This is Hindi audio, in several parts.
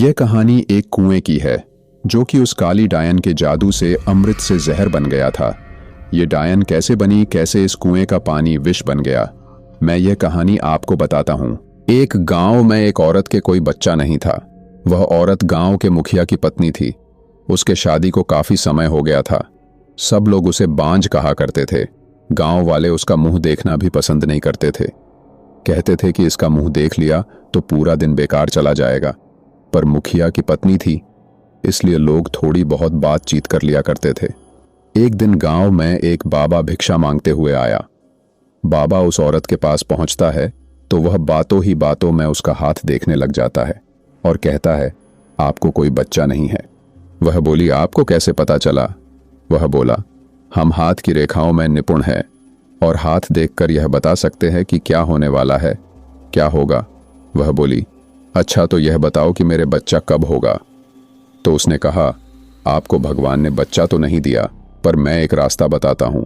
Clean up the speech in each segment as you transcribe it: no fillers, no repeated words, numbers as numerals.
यह कहानी एक कुएं की है जो कि उस काली डायन के जादू से अमृत से जहर बन गया था। ये डायन कैसे बनी, कैसे इस कुएं का पानी विष बन गया, मैं यह कहानी आपको बताता हूँ। एक गांव में एक औरत के कोई बच्चा नहीं था। वह औरत गांव के मुखिया की पत्नी थी। उसके शादी को काफी समय हो गया था। सब लोग उसे बांझ कहा करते थे। गांव वाले उसका मुंह देखना भी पसंद नहीं करते थे। कहते थे कि इसका मुंह देख लिया तो पूरा दिन बेकार चला जाएगा। पर मुखिया की पत्नी थी, इसलिए लोग थोड़ी बहुत बातचीत कर लिया करते थे। एक दिन गांव में एक बाबा भिक्षा मांगते हुए आया। बाबा उस औरत के पास पहुंचता है तो वह बातों ही बातों में उसका हाथ देखने लग जाता है और कहता है, आपको कोई बच्चा नहीं है। वह बोली, आपको कैसे पता चला? वह बोला, हम हाथ की रेखाओं में निपुण हैं और हाथ देखकर यह बता सकते हैं कि क्या होने वाला है, क्या होगा। वह बोली, अच्छा तो यह बताओ कि मेरे बच्चा कब होगा। तो उसने कहा, आपको भगवान ने बच्चा तो नहीं दिया, पर मैं एक रास्ता बताता हूं।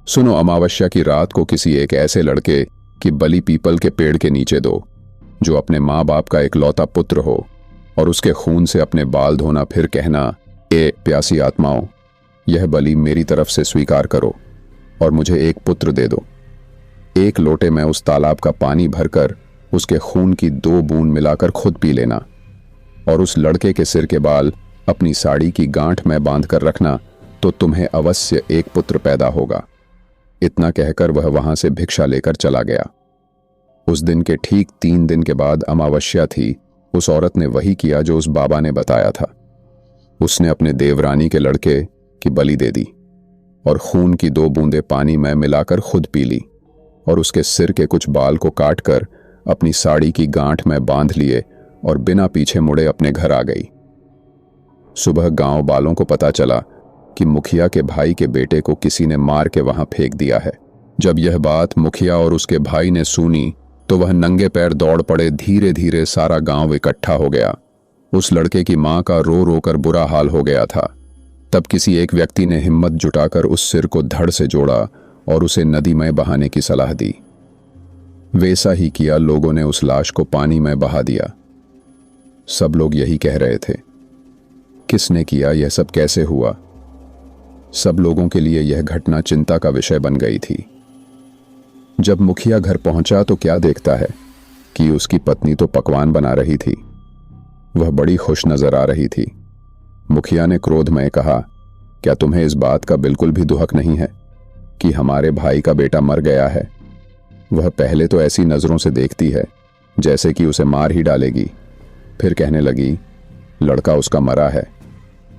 सुनो, अमावस्या की रात को किसी एक ऐसे लड़के की बलि पीपल के पेड़ के नीचे दो जो अपने माँ बाप का इकलौता पुत्र हो, और उसके खून से अपने बाल धोना, फिर कहना, ए प्यासी आत्माओं, यह बलि मेरी तरफ से स्वीकार करो और मुझे एक पुत्र दे दो। एक लोटे में उस तालाब का पानी भरकर उसके खून की 2 बूंद मिलाकर खुद पी लेना और उस लड़के के सिर के बाल अपनी साड़ी की गांठ में बांधकर रखना, तो तुम्हें अवश्य एक पुत्र पैदा होगा। इतना कहकर वह वहां से भिक्षा लेकर चला गया। उस दिन के ठीक 3 दिन के बाद अमावस्या थी। उस औरत ने वही किया जो उस बाबा ने बताया था। उसने अपने देवरानी के लड़के की बलि दे दी और खून की 2 बूंदें पानी में मिलाकर खुद पी ली और उसके सिर के कुछ बाल को काटकर अपनी साड़ी की गांठ में बांध लिए और बिना पीछे मुड़े अपने घर आ गई। सुबह गांव वालों को पता चला कि मुखिया के भाई के बेटे को किसी ने मार के वहां फेंक दिया है। जब यह बात मुखिया और उसके भाई ने सुनी तो वह नंगे पैर दौड़ पड़े। धीरे धीरे सारा गांव इकट्ठा हो गया। उस लड़के की मां का रो रो कर बुरा हाल हो गया था। तब किसी एक व्यक्ति ने हिम्मत जुटाकर उस सिर को धड़ से जोड़ा और उसे नदी में बहाने की सलाह दी। वैसा ही किया। लोगों ने उस लाश को पानी में बहा दिया। सब लोग यही कह रहे थे, किसने किया, यह सब कैसे हुआ? सब लोगों के लिए यह घटना चिंता का विषय बन गई थी। जब मुखिया घर पहुंचा तो क्या देखता है कि उसकी पत्नी तो पकवान बना रही थी। वह बड़ी खुश नजर आ रही थी। मुखिया ने क्रोध में कहा, क्या तुम्हें इस बात का बिल्कुल भी दुहक नहीं है कि हमारे भाई का बेटा मर गया है? वह पहले तो ऐसी नजरों से देखती है जैसे कि उसे मार ही डालेगी। फिर कहने लगी, लड़का उसका मरा है,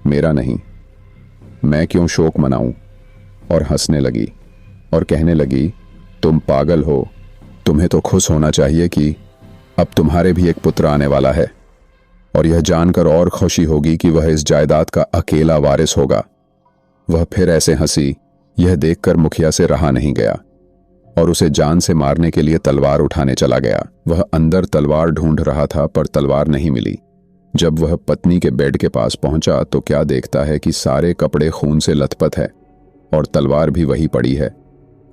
मेरा नहीं, मैं क्यों शोक मनाऊं? और हंसने लगी और कहने लगी, तुम पागल हो, तुम्हें तो खुश होना चाहिए कि अब तुम्हारे भी एक पुत्र आने वाला है, और यह जानकर और खुशी होगी कि वह इस जायदाद का अकेला वारिस होगा। वह फिर ऐसे हंसी। यह देखकर मुखिया से रहा नहीं गया और उसे जान से मारने के लिए तलवार उठाने चला गया। वह अंदर तलवार ढूंढ रहा था पर तलवार नहीं मिली। जब वह पत्नी के बेड के पास पहुंचा तो क्या देखता है कि सारे कपड़े खून से लथपथ है और तलवार भी वही पड़ी है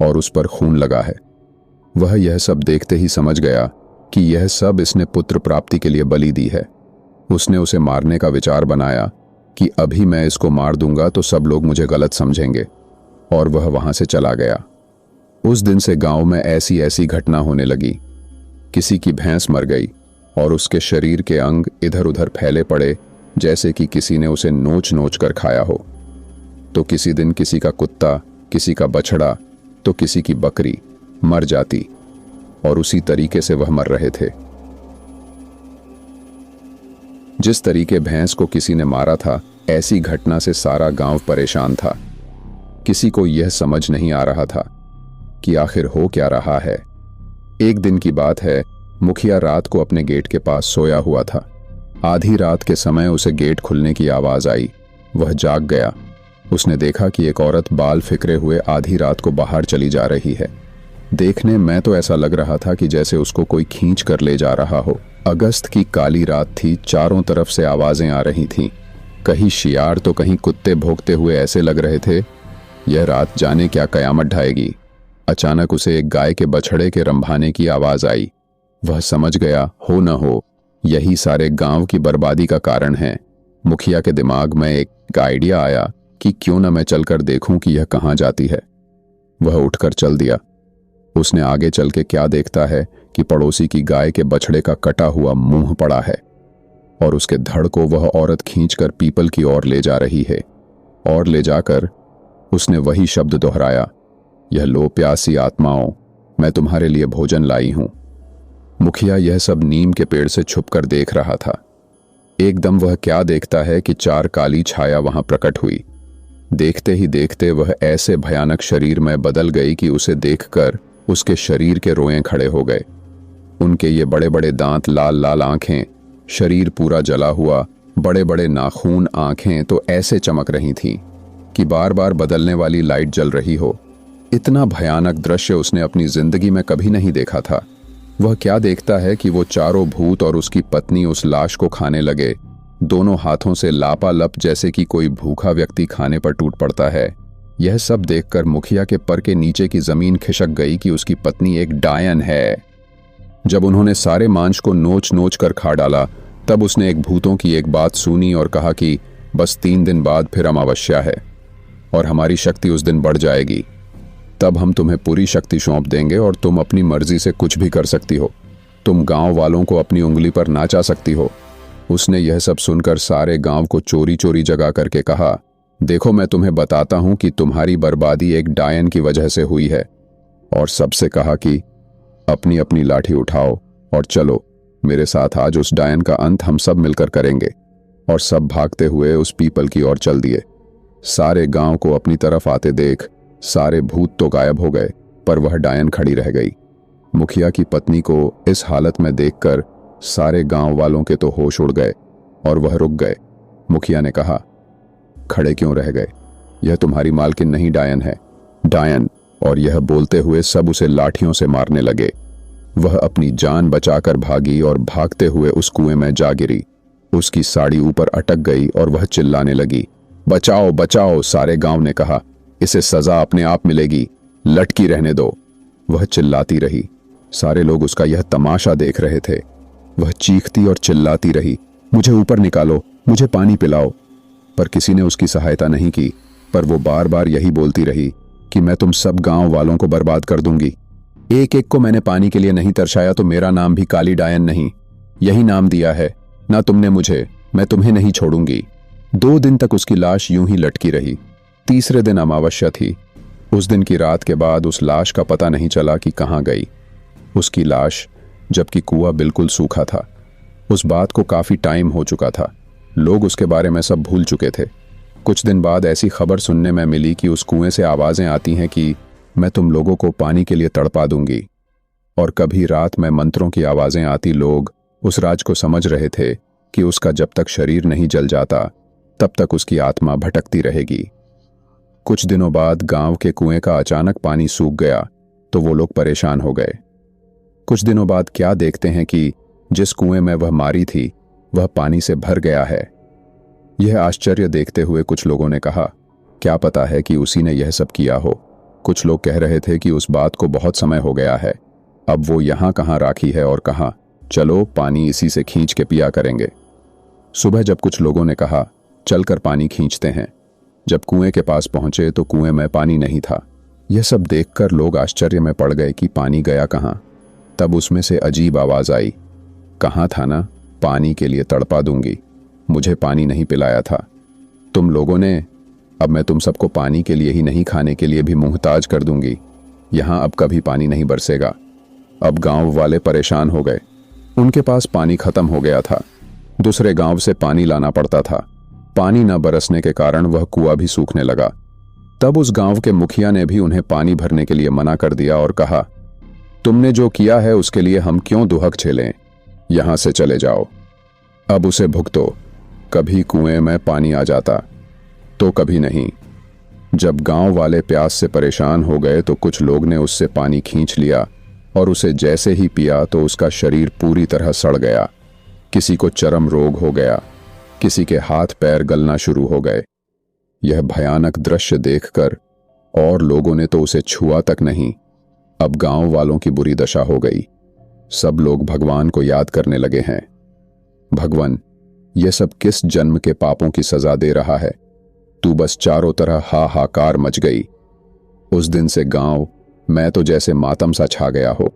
और उस पर खून लगा है। वह यह सब देखते ही समझ गया कि यह सब इसने पुत्र प्राप्ति के लिए बलि दी है। उसने उसे मारने का विचार बनाया कि अभी मैं इसको मार दूंगा तो सब लोग मुझे गलत समझेंगे, और वह वहां से चला गया। उस दिन से गांव में ऐसी ऐसी घटना होने लगी। किसी की भैंस मर गई और उसके शरीर के अंग इधर उधर फैले पड़े जैसे कि किसी ने उसे नोच नोच कर खाया हो। तो किसी दिन किसी का कुत्ता, किसी का बछड़ा, तो किसी की बकरी मर जाती, और उसी तरीके से वह मर रहे थे। जिस तरीके भैंस को किसी ने मारा था, ऐसी घटना से सारा गांव परेशान था। किसी को यह समझ नहीं आ रहा था कि आखिर हो क्या रहा है। एक दिन की बात है, मुखिया रात को अपने गेट के पास सोया हुआ था। आधी रात के समय उसे गेट खुलने की आवाज आई। वह जाग गया। उसने देखा कि एक औरत बाल फिकरे हुए आधी रात को बाहर चली जा रही है। देखने में तो ऐसा लग रहा था कि जैसे उसको कोई खींच कर ले जा रहा हो। अगस्त की काली रात थी। चारों तरफ से आवाजें आ रही थीं। कहीं शियार तो कहीं कुत्ते भौंकते हुए ऐसे लग रहे थे यह रात जाने क्या कयामत ढाएगी। अचानक उसे एक गाय के बछड़े के रंभाने की आवाज आई। वह समझ गया, हो न हो यही सारे गांव की बर्बादी का कारण है। मुखिया के दिमाग में एक आइडिया आया कि क्यों न मैं चलकर देखूं कि यह कहां जाती है। वह उठकर चल दिया। उसने आगे चल के क्या देखता है कि पड़ोसी की गाय के बछड़े का कटा हुआ मुंह पड़ा है और उसके धड़ को वह औरत खींचकर पीपल की ओर ले जा रही है। और ले जाकर उसने वही शब्द दोहराया, यह लो प्यासी आत्माओं, मैं तुम्हारे लिए भोजन लाई हूं। मुखिया यह सब नीम के पेड़ से छुपकर देख रहा था। एकदम वह क्या देखता है कि 4 काली छाया वहां प्रकट हुई। देखते ही देखते वह ऐसे भयानक शरीर में बदल गई कि उसे देखकर उसके शरीर के रोएं खड़े हो गए। उनके ये बड़े बड़े दांत, लाल लाल आंखें, शरीर पूरा जला हुआ, बड़े बड़े नाखून, आंखें तो ऐसे चमक रही थीं कि बार बार बदलने वाली लाइट जल रही हो। इतना भयानक दृश्य उसने अपनी जिंदगी में कभी नहीं देखा था। वह क्या देखता है कि वो चारों भूत और उसकी पत्नी उस लाश को खाने लगे, दोनों हाथों से लापालप, जैसे कि कोई भूखा व्यक्ति खाने पर टूट पड़ता है। यह सब देखकर मुखिया के पर के नीचे की जमीन खिसक गई कि उसकी पत्नी एक डायन है। जब उन्होंने सारे मांस को नोच नोच कर खा डाला, तब उसने एक भूतों की एक बात सुनी और कहा कि बस 3 दिन बाद फिर अमावस्या है और हमारी शक्ति उस दिन बढ़ जाएगी। तब हम तुम्हें पूरी शक्ति सौंप देंगे और तुम अपनी मर्जी से कुछ भी कर सकती हो। तुम गांव वालों को अपनी उंगली पर नाचा सकती हो। उसने यह सब सुनकर सारे गांव को चोरी चोरी जगा करके कहा, देखो मैं तुम्हें बताता हूं कि तुम्हारी बर्बादी एक डायन की वजह से हुई है। और सबसे कहा कि अपनी अपनी लाठी उठाओ और चलो मेरे साथ, आज उस डायन का अंत हम सब मिलकर करेंगे। और सब भागते हुए उस पीपल की ओर चल दिए। सारे गांव को अपनी तरफ आते देख सारे भूत तो गायब हो गए, पर वह डायन खड़ी रह गई। मुखिया की पत्नी को इस हालत में देखकर सारे गांव वालों के तो होश उड़ गए और वह रुक गए। मुखिया ने कहा, खड़े क्यों रह गए? यह तुम्हारी मालकिन नहीं, डायन है, डायन। और यह बोलते हुए सब उसे लाठियों से मारने लगे। वह अपनी जान बचाकर भागी और भागते हुए उस कुएं में जा गिरी। उसकी साड़ी ऊपर अटक गई और वह चिल्लाने लगी, बचाओ बचाओ। सारे गांव ने कहा, इसे सजा अपने आप मिलेगी, लटकी रहने दो। वह चिल्लाती रही। सारे लोग उसका यह तमाशा देख रहे थे। वह चीखती और चिल्लाती रही, मुझे ऊपर निकालो, मुझे पानी पिलाओ। पर किसी ने उसकी सहायता नहीं की, पर वो बार बार यही बोलती रही कि मैं तुम सब गांव वालों को बर्बाद कर दूंगी। एक एक को मैंने पानी के लिए नहीं तरसाया तो मेरा नाम भी काली डायन नहीं, यही नाम दिया है ना तुमने मुझे, मैं तुम्हें नहीं छोड़ूंगी। 2 दिन तक उसकी लाश यूं ही लटकी रही। तीसरे दिन अमावस्या थी। उस दिन की रात के बाद उस लाश का पता नहीं चला कि कहाँ गई। उसकी लाश, जबकि कुआं बिल्कुल सूखा था। उस बात को काफी टाइम हो चुका था। लोग उसके बारे में सब भूल चुके थे। कुछ दिन बाद ऐसी खबर सुनने में मिली कि उस कुएं से आवाजें आती हैं कि मैं तुम लोगों को पानी के लिए तड़पा दूंगी। और कभी रात में मंत्रों की आवाजें आती। लोग उस राज को समझ रहे थे कि उसका जब तक शरीर नहीं जल जाता तब तक उसकी आत्मा भटकती रहेगी। कुछ दिनों बाद गांव के कुएं का अचानक पानी सूख गया तो वो लोग परेशान हो गए। कुछ दिनों बाद क्या देखते हैं कि जिस कुएं में वह मारी थी वह पानी से भर गया है। यह आश्चर्य देखते हुए कुछ लोगों ने कहा, क्या पता है कि उसी ने यह सब किया हो। कुछ लोग कह रहे थे कि उस बात को बहुत समय हो गया है, अब वो यहां कहां राखी है और कहां, चलो पानी इसी से खींच के पिया करेंगे। सुबह जब कुछ लोगों ने कहा चलकर पानी खींचते हैं, जब कुएं के पास पहुंचे तो कुएं में पानी नहीं था। यह सब देखकर लोग आश्चर्य में पड़ गए कि पानी गया कहां। तब उसमें से अजीब आवाज आई, कहां था ना, पानी के लिए तड़पा दूंगी, मुझे पानी नहीं पिलाया था तुम लोगों ने, अब मैं तुम सबको पानी के लिए ही नहीं खाने के लिए भी मुहताज कर दूंगी। यहां अब कभी पानी नहीं बरसेगा। अब गांव वाले परेशान हो गए। उनके पास पानी खत्म हो गया था। दूसरे गांव से पानी लाना पड़ता था। पानी न बरसने के कारण वह कुआं भी सूखने लगा। तब उस गांव के मुखिया ने भी उन्हें पानी भरने के लिए मना कर दिया और कहा, तुमने जो किया है उसके लिए हम क्यों दुहक झेलें, यहां से चले जाओ, अब उसे भुगतो। कभी कुएं में पानी आ जाता तो कभी नहीं। जब गांव वाले प्यास से परेशान हो गए तो कुछ लोग ने उससे पानी खींच लिया और उसे जैसे ही पिया तो उसका शरीर पूरी तरह सड़ गया। किसी को चर्म रोग हो गया, किसी के हाथ पैर गलना शुरू हो गए। यह भयानक दृश्य देखकर और लोगों ने तो उसे छुआ तक नहीं। अब गांव वालों की बुरी दशा हो गई। सब लोग भगवान को याद करने लगे हैं। भगवान, ये सब किस जन्म के पापों की सजा दे रहा है? तू बस चारों तरह हाहाकार मच गई। उस दिन से गांव मैं तो जैसे मातम सा छा गया हो।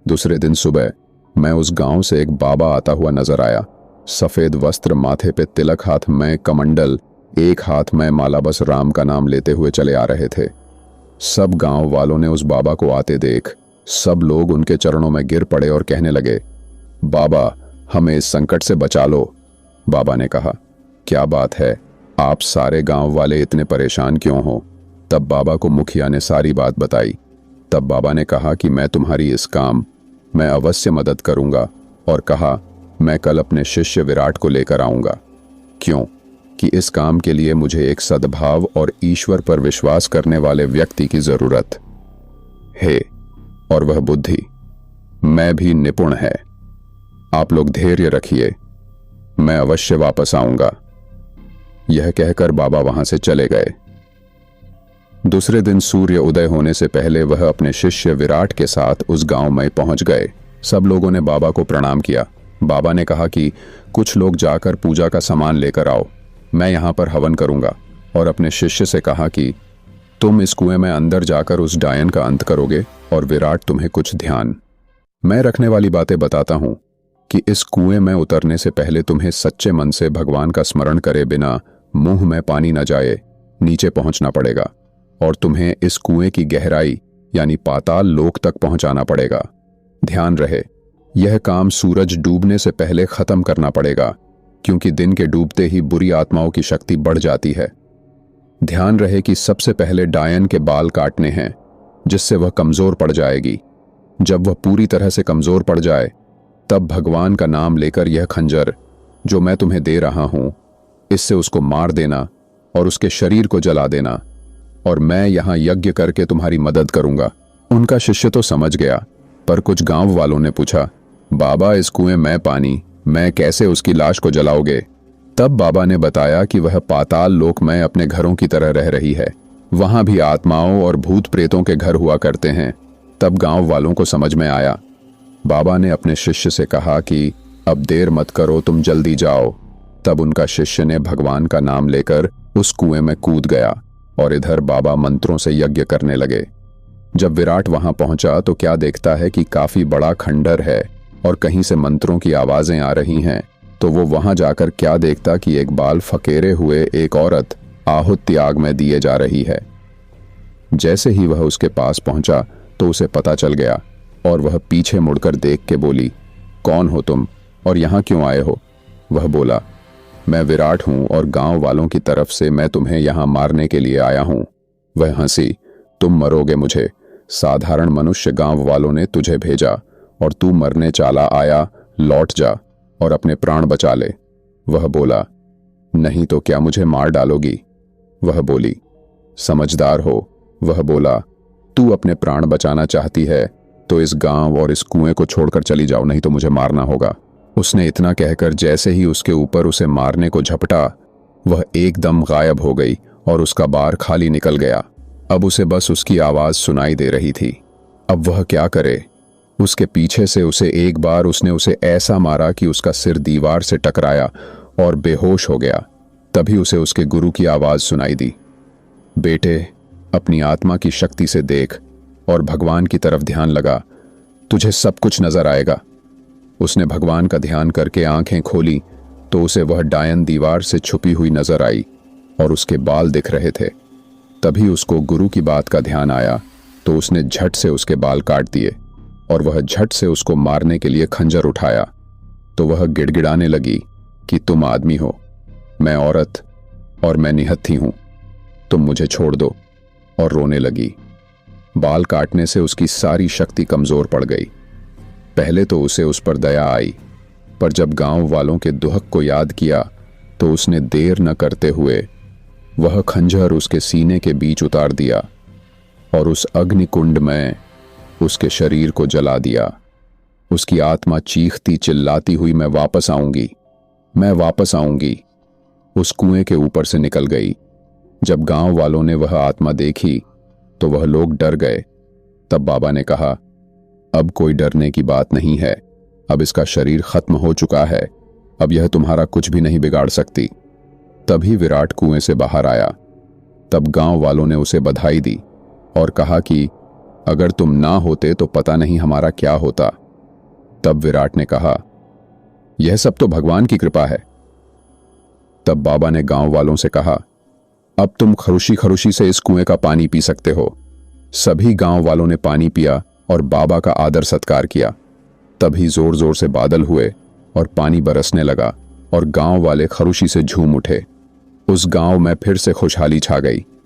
दूसरे दिन सुबह मैं उस गांव से एक बाबा आता हुआ नजर आया। सफेद वस्त्र, माथे पे तिलक, हाथ में कमंडल, एक हाथ में माला, बस राम का नाम लेते हुए चले आ रहे थे। सब गांव वालों ने उस बाबा को आते देख सब लोग उनके चरणों में गिर पड़े और कहने लगे, बाबा हमें इस संकट से बचा लो। बाबा ने कहा, क्या बात है, आप सारे गांव वाले इतने परेशान क्यों हो? तब बाबा को मुखिया ने सारी बात बताई। तब बाबा ने कहा कि मैं तुम्हारी इस काम मैं अवश्य मदद करूंगा, और कहा मैं कल अपने शिष्य विराट को लेकर आऊंगा। क्यों कि इस काम के लिए मुझे एक सद्भाव और ईश्वर पर विश्वास करने वाले व्यक्ति की जरूरत है, और वह बुद्धि मैं भी निपुण है। आप लोग धैर्य रखिए, मैं अवश्य वापस आऊंगा। यह कहकर बाबा वहां से चले गए। दूसरे दिन सूर्य उदय होने से पहले वह अपने शिष्य विराट के साथ उस गांव में पहुंच गए। सब लोगों ने बाबा को प्रणाम किया। बाबा ने कहा कि कुछ लोग जाकर पूजा का सामान लेकर आओ, मैं यहां पर हवन करूंगा। और अपने शिष्य से कहा कि तुम इस कुएं में अंदर जाकर उस डायन का अंत करोगे, और विराट तुम्हें कुछ ध्यान मैं रखने वाली बातें बताता हूं कि इस कुएं में उतरने से पहले तुम्हें सच्चे मन से भगवान का स्मरण करे बिना मुंह में पानी न जाए नीचे पहुंचना पड़ेगा, और तुम्हें इस कुएं की गहराई यानी पाताल लोक तक पहुंचाना पड़ेगा। ध्यान रहे, यह काम सूरज डूबने से पहले खत्म करना पड़ेगा, क्योंकि दिन के डूबते ही बुरी आत्माओं की शक्ति बढ़ जाती है। ध्यान रहे कि सबसे पहले डायन के बाल काटने हैं, जिससे वह कमजोर पड़ जाएगी। जब वह पूरी तरह से कमजोर पड़ जाए तब भगवान का नाम लेकर यह खंजर जो मैं तुम्हें दे रहा हूं, इससे उसको मार देना और उसके शरीर को जला देना, और मैं यहां यज्ञ करके तुम्हारी मदद करूंगा। उनका शिष्य तो समझ गया, पर कुछ गांव वालों ने पूछा, बाबा इस कुएं में पानी, मैं कैसे उसकी लाश को जलाओगे? तब बाबा ने बताया कि वह पाताल लोक में अपने घरों की तरह रह रही है, वहां भी आत्माओं और भूत प्रेतों के घर हुआ करते हैं। तब गांव वालों को समझ में आया। बाबा ने अपने शिष्य से कहा कि अब देर मत करो, तुम जल्दी जाओ। तब उनका शिष्य ने भगवान का नाम लेकर उस कुएं में कूद गया, और इधर बाबा मंत्रों से यज्ञ करने लगे। जब विराट वहां पहुंचा तो क्या देखता है कि काफी बड़ा खंडर है और कहीं से मंत्रों की आवाजें आ रही हैं। तो वो वहां जाकर क्या देखता कि एक बाल फकेरे हुए एक औरत आहुति आग में दिए जा रही है। जैसे ही वह उसके पास पहुंचा तो उसे पता चल गया, और वह पीछे मुड़कर देख के बोली, कौन हो तुम और यहां क्यों आए हो? वह बोला, मैं विराट हूं और गांव वालों की तरफ से मैं तुम्हें यहां मारने के लिए आया हूं। वह हंसी, तुम मरोगे मुझे, साधारण मनुष्य गांव वालों ने तुझे भेजा और तू मरने चाला आया, लौट जा और अपने प्राण बचा ले। वह बोला, नहीं तो क्या मुझे मार डालोगी? वह बोली, समझदार हो। वह बोला, तू अपने प्राण बचाना चाहती है तो इस गांव और इस कुएं को छोड़कर चली जाओ, नहीं तो मुझे मारना होगा। उसने इतना कहकर जैसे ही उसके ऊपर उसे मारने को झपटा, वह एकदम गायब हो गई और उसका बार खाली निकल गया। अब उसे बस उसकी आवाज सुनाई दे रही थी। अब वह क्या करे? उसके पीछे से उसे एक बार उसने उसे ऐसा मारा कि उसका सिर दीवार से टकराया और बेहोश हो गया। तभी उसे उसके गुरु की आवाज सुनाई दी, बेटे अपनी आत्मा की शक्ति से देख और भगवान की तरफ ध्यान लगा, तुझे सब कुछ नजर आएगा। उसने भगवान का ध्यान करके आंखें खोली तो उसे वह डायन दीवार से छुपी हुई नजर आई और उसके बाल दिख रहे थे। तभी उसको गुरु की बात का ध्यान आया तो उसने झट से उसके बाल काट दिए और वह झट से उसको मारने के लिए खंजर उठाया। तो वह गिड़गिड़ाने लगी कि तुम आदमी हो, मैं औरत, और मैं निहत्थी हूं, तुम मुझे छोड़ दो, और रोने लगी। बाल काटने से उसकी सारी शक्ति कमजोर पड़ गई। पहले तो उसे उस पर दया आई, पर जब गांव वालों के दुहक को याद किया तो उसने देर न करते हुए वह खंजर उसके सीने के बीच उतार दिया और उस अग्निकुंड में उसके शरीर को जला दिया। उसकी आत्मा चीखती चिल्लाती हुई, मैं वापस आऊंगी, मैं वापस आऊंगी, उस कुएं के ऊपर से निकल गई। जब गांव वालों ने वह आत्मा देखी तो वह लोग डर गए। तब बाबा ने कहा, अब कोई डरने की बात नहीं है, अब इसका शरीर खत्म हो चुका है, अब यह तुम्हारा कुछ भी नहीं बिगाड़ सकती। तभी विराट कुएं से बाहर आया। तब गांव वालों ने उसे बधाई दी और कहा कि अगर तुम ना होते तो पता नहीं हमारा क्या होता। तब विराट ने कहा, यह सब तो भगवान की कृपा है। तब बाबा ने गांव वालों से कहा, अब तुम खरुशी खरुशी से इस कुएं का पानी पी सकते हो। सभी गांव वालों ने पानी पिया और बाबा का आदर सत्कार किया। तभी जोर जोर से बादल हुए और पानी बरसने लगा और गांव वाले खरुशी से झूम उठे। उस गांव में फिर से खुशहाली छा गई।